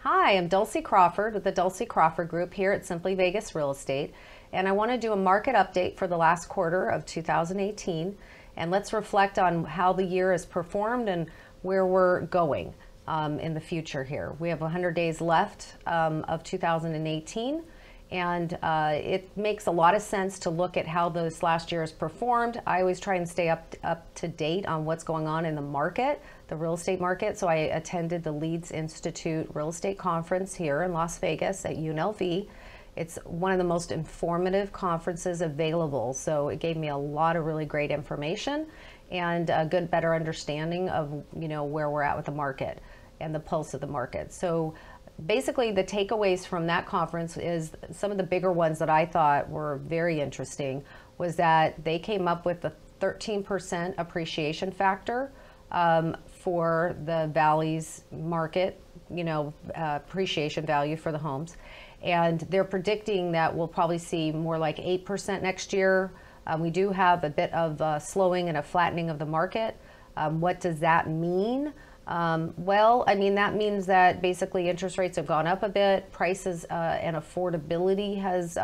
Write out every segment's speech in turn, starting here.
Hi, I'm Dulcie Crawford with the Dulcie Crawford Group here at Simply Vegas Real Estate, and I want to do a market update for the last quarter of 2018, and let's reflect on how the year has performed and where we're going in the future here. We have 100 days left of 2018, and it makes a lot of sense to look at how those last years performed. I always try and stay up to date on what's going on in the market, the real estate market. So I attended the Leeds Institute Real Estate Conference here in Las Vegas at UNLV. It's one of the most informative conferences available. So it gave me a lot of really great information and a good, better understanding of, where we're at with the market and the pulse of the market. So basically the takeaways from that conference is some of the bigger ones that I thought were very interesting was that they came up with a 13% appreciation factor for the Valley's market, appreciation value for the homes. And they're predicting that we'll probably see more like 8% next year. We do have a bit of slowing and a flattening of the market. What does that mean? That means that basically interest rates have gone up a bit, prices and affordability has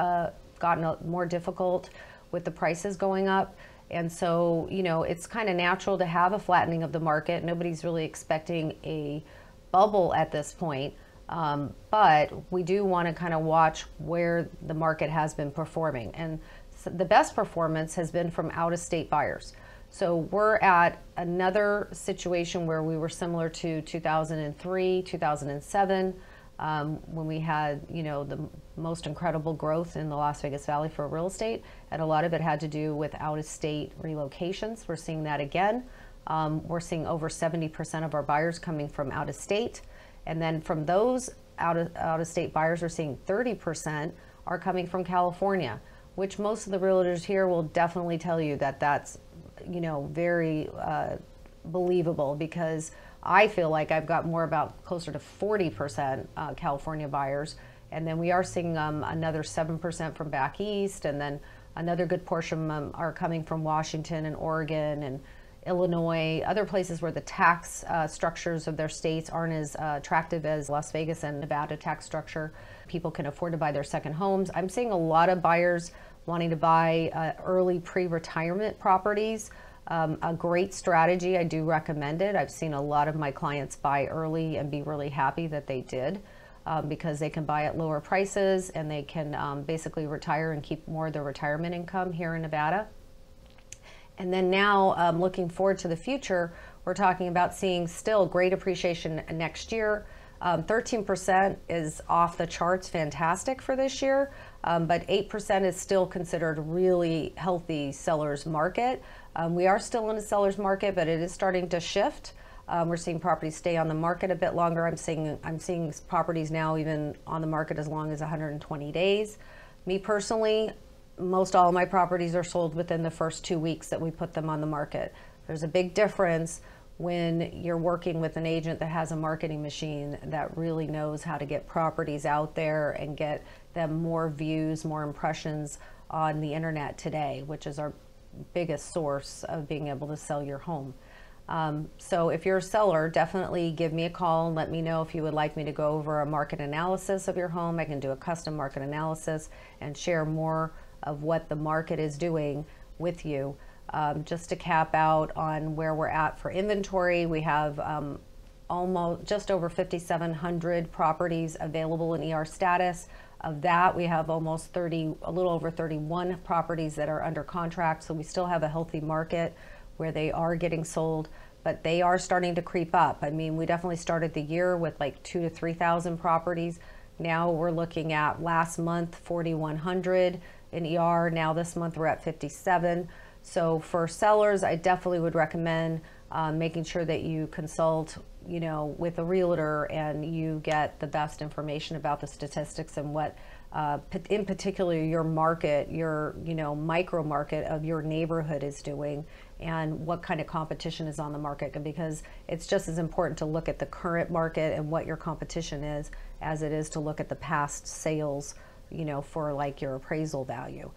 gotten more difficult with the prices going up. And so, it's kind of natural to have a flattening of the market. Nobody's really expecting a bubble at this point, but we do want to kind of watch where the market has been performing. And the best performance has been from out-of-state buyers. So we're at another situation where we were similar to 2003, 2007, when we had, the most incredible growth in the Las Vegas Valley for real estate. And a lot of it had to do with out-of-state relocations. We're seeing that again. We're seeing over 70% of our buyers coming from out-of-state. And then from those out-of-state buyers, we're seeing 30% are coming from California, which most of the realtors here will definitely tell you that that's very believable, because I feel like I've got closer to 40% California buyers. And then we are seeing another 7% from back east, and then another good portion are coming from Washington and Oregon and Illinois, other places where the tax structures of their states aren't as attractive as Las Vegas and Nevada tax structure. People can afford to buy their second homes. I'm seeing a lot of buyers wanting to buy early pre-retirement properties. A great strategy. I do recommend it. I've seen a lot of my clients buy early and be really happy that they did, because they can buy at lower prices and they can basically retire and keep more of their retirement income here in Nevada. And then now, looking forward to the future, we're talking about seeing still great appreciation next year. 13% is off the charts, fantastic for this year, but 8% is still considered really healthy seller's market. We are still in a seller's market, but it is starting to shift. We're seeing properties stay on the market a bit longer. I'm seeing properties now even on the market as long as 120 days. Me personally, most all of my properties are sold within the first 2 weeks that we put them on the market. There's a big difference when you're working with an agent that has a marketing machine that really knows how to get properties out there and get them more views, more impressions on the internet today, which is our biggest source of being able to sell your home. So if you're a seller, definitely give me a call and let me know if you would like me to go over a market analysis of your home. I can do a custom market analysis and share more of what the market is doing with you. Just to cap out on where we're at for inventory, we have almost just over 5,700 properties available in ER status. Of that, we have almost a little over 31 properties that are under contract. So we still have a healthy market where they are getting sold, but they are starting to creep up. I mean, we definitely started the year with like 2,000 to 3,000 properties. Now we're looking at last month, 4,100 in ER. Now this month we're at 57. So for sellers, I definitely would recommend making sure that you consult, with a realtor and you get the best information about the statistics and what, in particular, your market, your, micro market of your neighborhood is doing, and what kind of competition is on the market, because it's just as important to look at the current market and what your competition is as it is to look at the past sales, for like your appraisal value.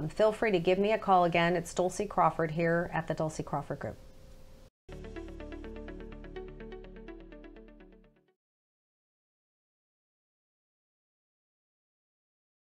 Feel free to give me a call again. It's Dulcie Crawford here at the Dulcie Crawford Group.